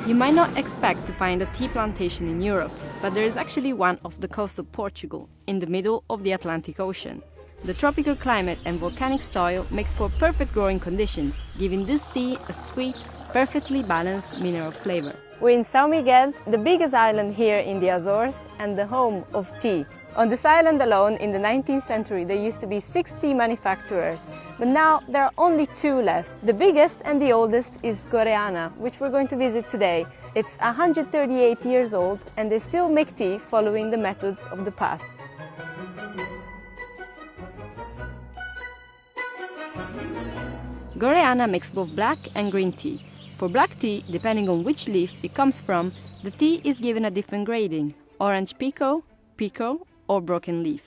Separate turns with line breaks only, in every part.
You might not expect to find a tea plantation in Europe, but there is actually one off the coast of Portugal, in the middle of the Atlantic Ocean. The tropical climate and volcanic soil make for perfect growing conditions, giving this tea a sweet, perfectly balanced mineral flavor. We're in São Miguel, the biggest island here in the Azores and the home of tea. On this island alone, in the 19th century, there used to be 6 tea manufacturers, but now there are only 2 left. The biggest and the oldest is Goreana, which we're going to visit today. It's 138 years old and they still make tea following the methods of the past. Goreana makes both black and green tea. For black tea, depending on which leaf it comes from, the tea is given a different grading: orange pekoe, or broken leaf.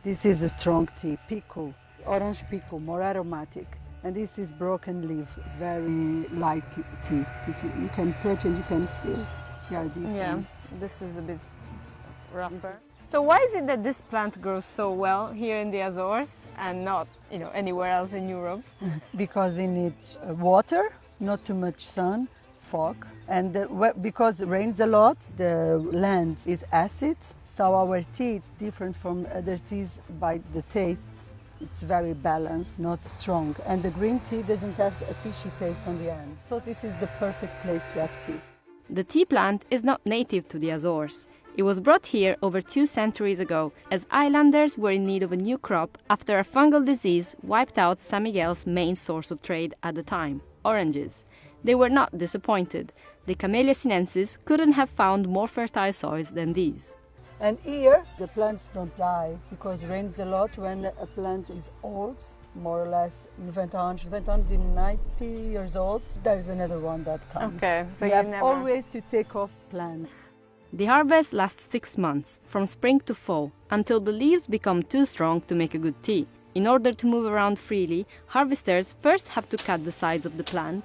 This is a strong tea, pekoe, orange pekoe, more aromatic. And this is broken leaf, very light tea. If you can touch and you can feel the difference.
Yeah, this is a bit rougher. So why is it that this plant grows so well here in the Azores and not, anywhere else in Europe?
Because it needs water, not too much sun, fog, and because it rains a lot, the land is acid. So our tea is different from other teas by the taste. It's very balanced, not strong. And the green tea doesn't have a fishy taste on the end. So this is the perfect place to have tea.
The tea plant is not native to the Azores. It was brought here over 2 centuries ago, as islanders were in need of a new crop after a fungal disease wiped out San Miguel's main source of trade at the time, oranges. They were not disappointed. The Camellia sinensis couldn't have found more fertile soils than these.
And here, the plants don't die because it rains a lot when a plant is old, more or less 90 anos. 90 anos is 90 years old. There's another one that comes.
Okay, so
you have always to take off plants.
The harvest lasts 6 months, from spring to fall, until the leaves become too strong to make a good tea. In order to move around freely, harvesters first have to cut the sides of the plant.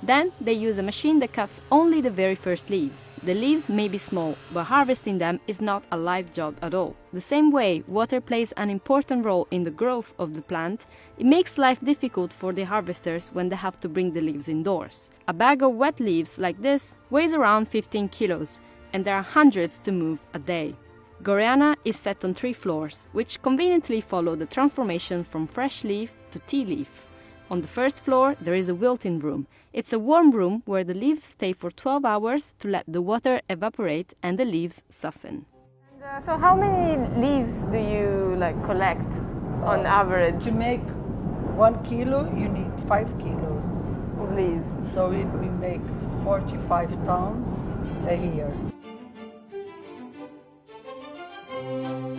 Then they use a machine that cuts only the very first leaves. The leaves may be small, but harvesting them is not a light job at all. The same way water plays an important role in the growth of the plant, it makes life difficult for the harvesters when they have to bring the leaves indoors. A bag of wet leaves like this weighs around 15 kilos, and there are hundreds to move a day. Goreana is set on 3 floors, which conveniently follow the transformation from fresh leaf to tea leaf. On the first floor, there is a wilting room. It's a warm room where the leaves stay for 12 hours to let the water evaporate and the leaves soften. So how many leaves do you collect on average?
To make 1 kilo, you need 5 kilos
of leaves.
So we make 45 tons a year.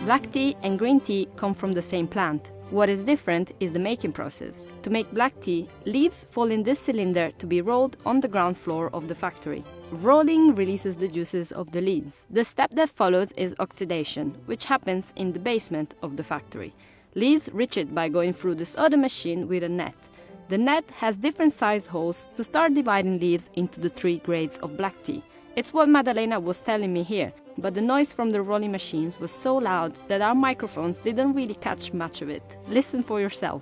Black tea and green tea come from the same plant. What is different is the making process. To make black tea, leaves fall in this cylinder to be rolled on the ground floor of the factory. Rolling releases the juices of the leaves. The step that follows is oxidation, which happens in the basement of the factory. Leaves reach it by going through this other machine with a net. The net has different sized holes to start dividing leaves into the 3 grades of black tea. It's what Madalena was telling me here, but the noise from the rolling machines was so loud that our microphones didn't really catch much of it. Listen for yourself.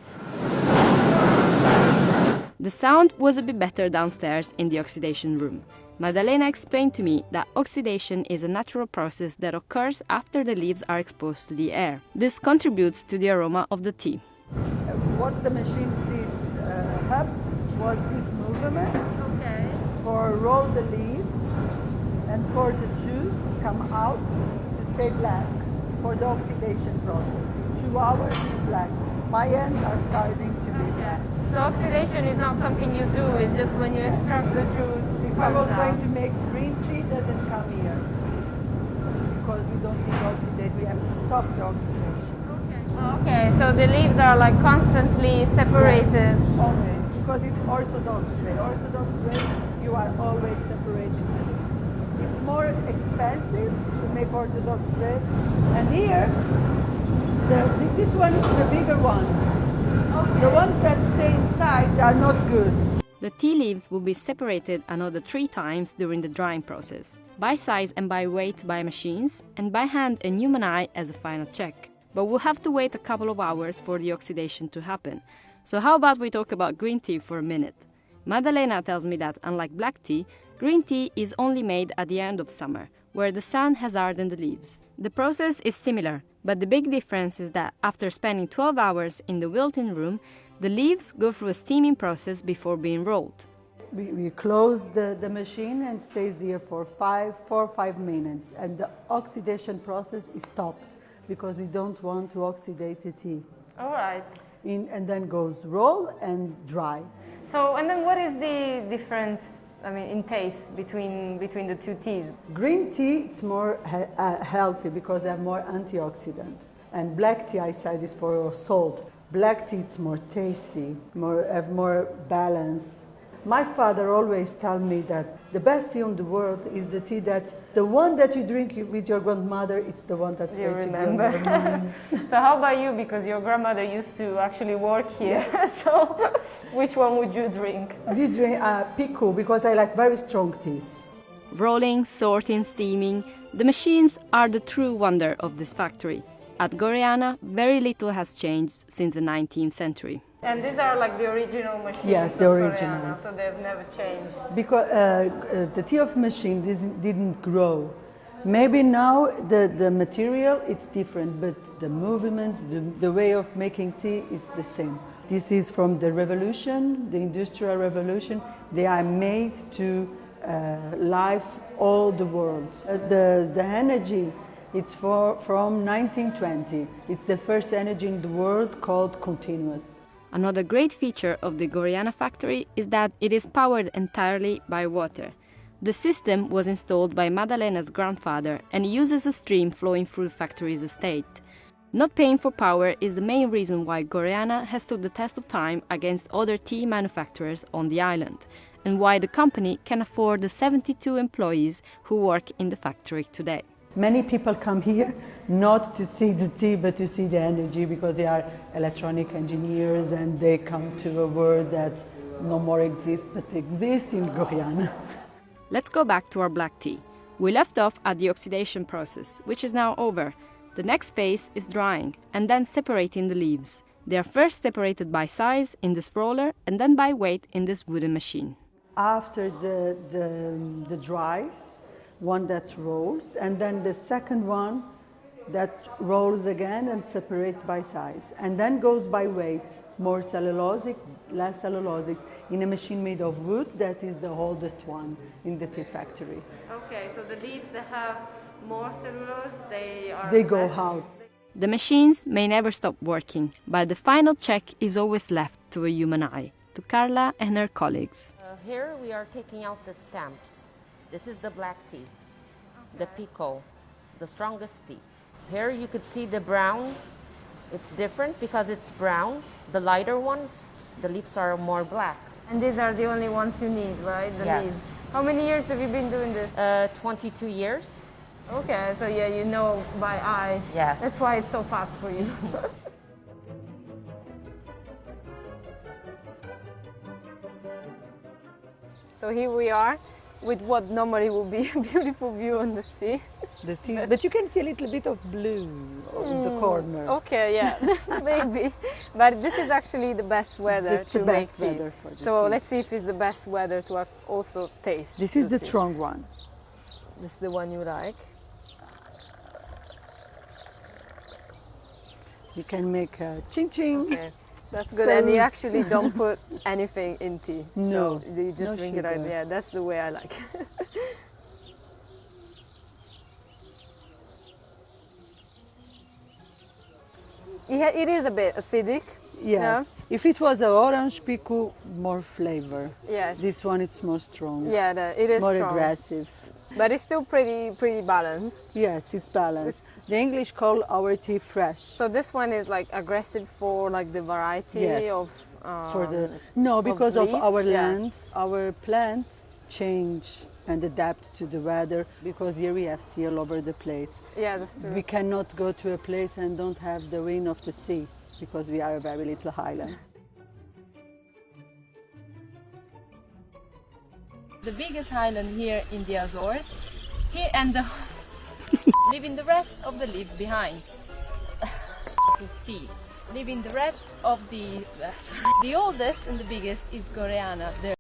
The sound was a bit better downstairs in the oxidation room. Madalena explained to me that oxidation is a natural process that occurs after the leaves are exposed to the air. This contributes to the aroma of the tea.
What the machines did have was this movement for roll the leaves and for the juice come out to stay black for the oxidation process. In 2 hours it's black. My ends are starting to be black.
So oxidation is not something you do, it's just when you extract the juice it comes out.
If I was going to make green tea, it doesn't come here. Because we don't need oxidate, we have to stop the oxidation.
Okay, so the leaves are constantly separated.
Yes, always, because it's orthodox way. Orthodox way, you are always separated. It's more expensive to make orthodox way. And here, this one is the bigger one. The ones that stay inside are not good.
The tea leaves will be separated another 3 times during the drying process, by size and by weight by machines, and by hand and human eye as a final check. But we'll have to wait a couple of hours for the oxidation to happen. So how about we talk about green tea for a minute? Madalena tells me that, unlike black tea, Green tea is only made at the end of summer, where the sun has hardened the leaves. The process is similar, but the big difference is that after spending 12 hours in the wilting room, the leaves go through a steaming process before being rolled.
We close the machine and stays here for 4 or 5 minutes, and the oxidation process is stopped because we don't want to oxidate the tea.
All right.
And then goes roll and dry.
So, and then what is the difference, in taste between the two teas?
Green tea, it's more healthy because they have more antioxidants. And black tea, I said, is for salt. Black tea, it's more tasty, have more balance. My father always tell me that the best tea in the world is the one that you drink with your grandmother, it's the one that's
you
going
remember.
to go in your mind.
So how about you? Because your grandmother used to actually work here. So which one would you drink?
We drink pico because I like very strong teas.
Rolling, sorting, steaming, the machines are the true wonder of this factory. At Goriana, very little has changed since the 19th century. And these are like the original machines.
Yes, the original.
Goriana, so they've never changed.
Because the tea of machine didn't grow. Maybe now the material it's different, but the movements, the way of making tea is the same. This is from the revolution, the industrial revolution. They are made to live all the world. The energy, it's from 1920. It's the first energy in the world called continuous.
Another great feature of the Goriana factory is that it is powered entirely by water. The system was installed by Maddalena's grandfather and uses a stream flowing through the factory's estate. Not paying for power is the main reason why Goriana has stood the test of time against other tea manufacturers on the island, and why the company can afford the 72 employees who work in the factory today.
Many people come here not to see the tea, but to see the energy, because they are electronic engineers and they come to a world that no more exists, but exists in Goriana.
Let's go back to our black tea. We left off at the oxidation process, which is now over. The next phase is drying and then separating the leaves. They are first separated by size in this roller and then by weight in this wooden machine.
After the dry, one that rolls, and then the second one that rolls again and separates by size, and then goes by weight, more cellulosic, less cellulosic, in a machine made of wood that is the oldest one in the tea factory.
Okay, so the leaves that have more cellulose,
they go out.
The machines may never stop working, but the final check is always left to a human eye, to Carla and her colleagues.
Here we are taking out the stamps. This is the black tea, the pico, the strongest tea. Here you could see the brown. It's different because it's brown. The lighter ones, the leaves are more black.
And these are the only ones you need, right? The
Yes.
leaves. How many years have you been doing this?
22 years.
Okay, so yeah, you know by eye.
Yes.
That's why it's so fast for you. So here we are with what normally will be a beautiful view on the sea.
The sea, but you can see a little bit of blue in the corner.
Okay, yeah, maybe. But this is actually the best weather
It's the
to
best
make tea.
weather for the
So
tea.
let's see if it's the best weather to also taste.
This is the
tea.
strong one.
This is the one you like.
You can make a ching-ching.
Okay. That's good,
So-
and you actually don't put anything in tea.
No,
So you just
no
drink it right
sugar.
there. That's the way I like it. It is a bit acidic.
Yes.
Yeah.
If it was an orange pico, more flavor.
Yes.
This one, it's more strong.
Yeah, it is
More
strong.
aggressive.
But it's still pretty balanced.
Yes, it's balanced. The English call our tea fresh.
So this one is like aggressive for like the variety
Yes.
of
No, because of
leaf,
our
yeah.
land, our plants change and adapt to the weather, because here we have sea all over the place.
Yeah, that's true.
We cannot go to a place and don't have the wind of the sea, because we are a very little island.
The biggest island here in the Azores, here and leaving the rest of the leaves behind. Of tea, leaving the rest of the the oldest and the biggest is Goriana.